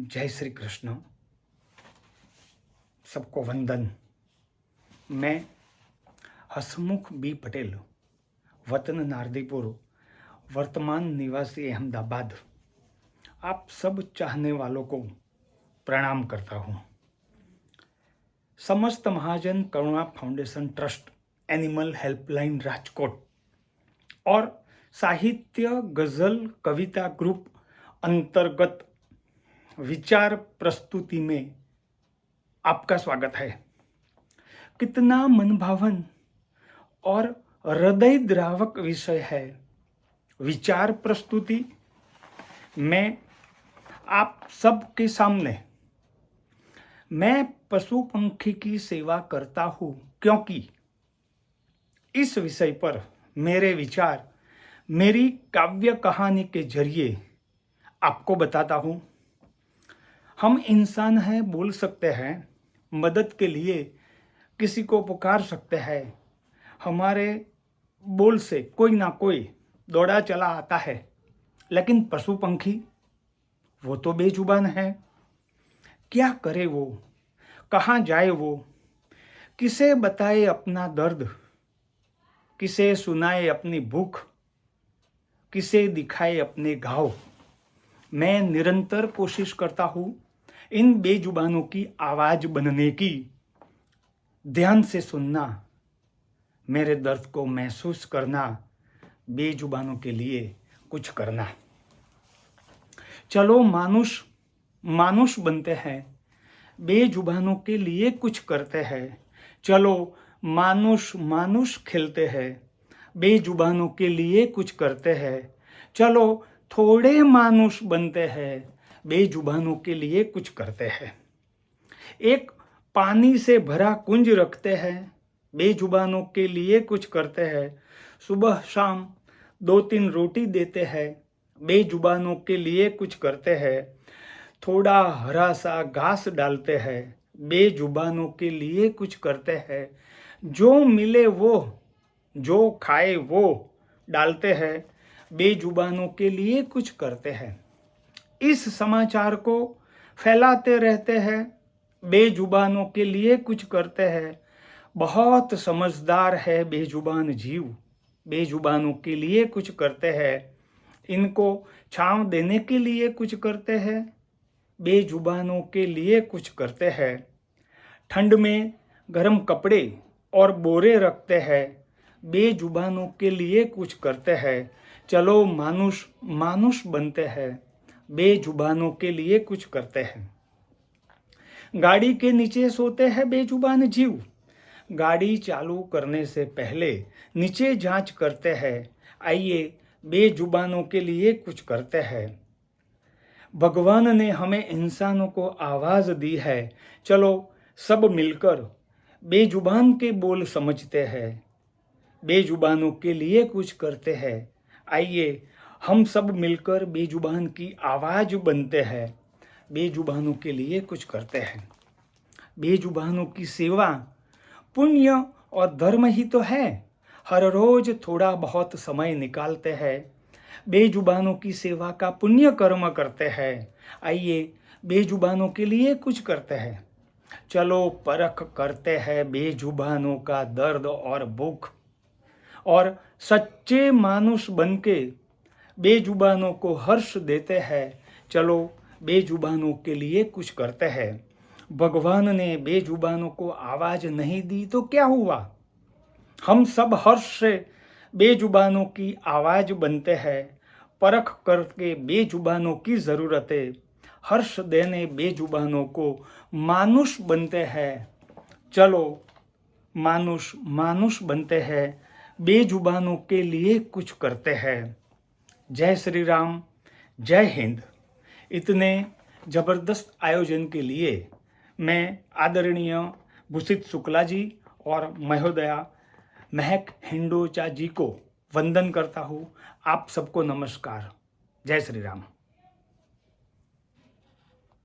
जय श्री कृष्ण। सबको वंदन। मैं हसमुख बी पटेल, वतन नारदीपुर, वर्तमान निवासी अहमदाबाद, आप सब चाहने वालों को प्रणाम करता हूँ। Samast Mahajan Karuna foundation trust, animal helpline Rajkot और साहित्य गजल कविता ग्रुप अंतर्गत विचार प्रस्तुति में आपका स्वागत है। कितना मनभावन और हृदय द्रावक विषय है विचार प्रस्तुति। मैं आप सबके सामने मैं पशु पंखी की सेवा करता हूँ, क्योंकि इस विषय पर मेरे विचार मेरी काव्य कहानी के जरिए आपको बताता हूँ। हम इंसान हैं, बोल सकते हैं, मदद के लिए किसी को पुकार सकते हैं। हमारे बोल से कोई ना कोई दौड़ा चला आता है, लेकिन पशु पंखी वो तो बेजुबान है। क्या करे वो, कहाँ जाए वो, किसे बताए अपना दर्द, किसे सुनाए अपनी भूख, किसे दिखाए अपने घाव। मैं निरंतर कोशिश करता हूँ इन बेजुबानों की आवाज बनने की। ध्यान से सुनना, मेरे दर्द को महसूस करना, बेजुबानों के लिए कुछ करना। चलो मानुष बनते हैं, बेजुबानों के लिए कुछ करते हैं। चलो मानुष खेलते हैं, बेजुबानों के लिए कुछ करते हैं। चलो थोड़े मानुष बनते हैं, बेजुबानों के लिए कुछ करते हैं। एक पानी से भरा कुंज रखते हैं, बेजुबानों के लिए कुछ करते हैं। सुबह शाम 2-3 रोटी देते हैं, बेजुबानों के लिए कुछ करते हैं। थोड़ा हरा सा घास डालते हैं, बेजुबानों के लिए कुछ करते हैं। जो मिले वो, जो खाए वो डालते हैं, बेजुबानों के लिए कुछ करते हैं। इस समाचार को फैलाते रहते हैं, बेजुबानों के लिए कुछ करते हैं। बहुत समझदार है बेजुबान जीव, बेजुबानों के लिए कुछ करते हैं। इनको छांव देने के लिए कुछ करते हैं, बेजुबानों के लिए कुछ करते हैं। ठंड में गर्म कपड़े और बोरे रखते हैं, बेजुबानों के लिए कुछ करते हैं। चलो मानुष बनते हैं, बेजुबानों के लिए कुछ करते हैं। गाड़ी के नीचे सोते हैं बेजुबान जीव, गाड़ी चालू करने से पहले नीचे जांच करते हैं। आइए बेजुबानों के लिए कुछ करते हैं। भगवान ने हमें इंसानों को आवाज दी है, चलो सब मिलकर बेजुबान के बोल समझते हैं, बेजुबानों के लिए कुछ करते हैं। आइए हम सब मिलकर बेजुबान की आवाज बनते हैं, बेजुबानों के लिए कुछ करते हैं। बेजुबानों की सेवा पुण्य और धर्म ही तो है। हर रोज थोड़ा बहुत समय निकालते हैं, बेजुबानों की सेवा का पुण्य कर्म करते हैं। आइए बेजुबानों के लिए कुछ करते हैं। चलो परख करते हैं बेजुबानों का दर्द और भूख, और सच्चे मानुष बनके बेजुबानों को हर्ष देते हैं। चलो बेजुबानों के लिए कुछ करते हैं। भगवान ने बेजुबानों को आवाज नहीं दी तो क्या हुआ? हम सब हर्ष से बेजुबानों की आवाज बनते हैं। परख करके बेजुबानों की ज़रूरतें हर्ष देने बेजुबानों को मानुष बनते हैं। चलो मानुष बनते हैं, बेजुबानों के लिए कुछ करते हैं। जय श्री राम, जय हिंद। इतने जबरदस्त आयोजन के लिए मैं आदरणीय भूषित शुक्ला जी और महोदया महक हिंडोचा जी को वंदन करता हूँ। आप सबको नमस्कार। जय श्री राम।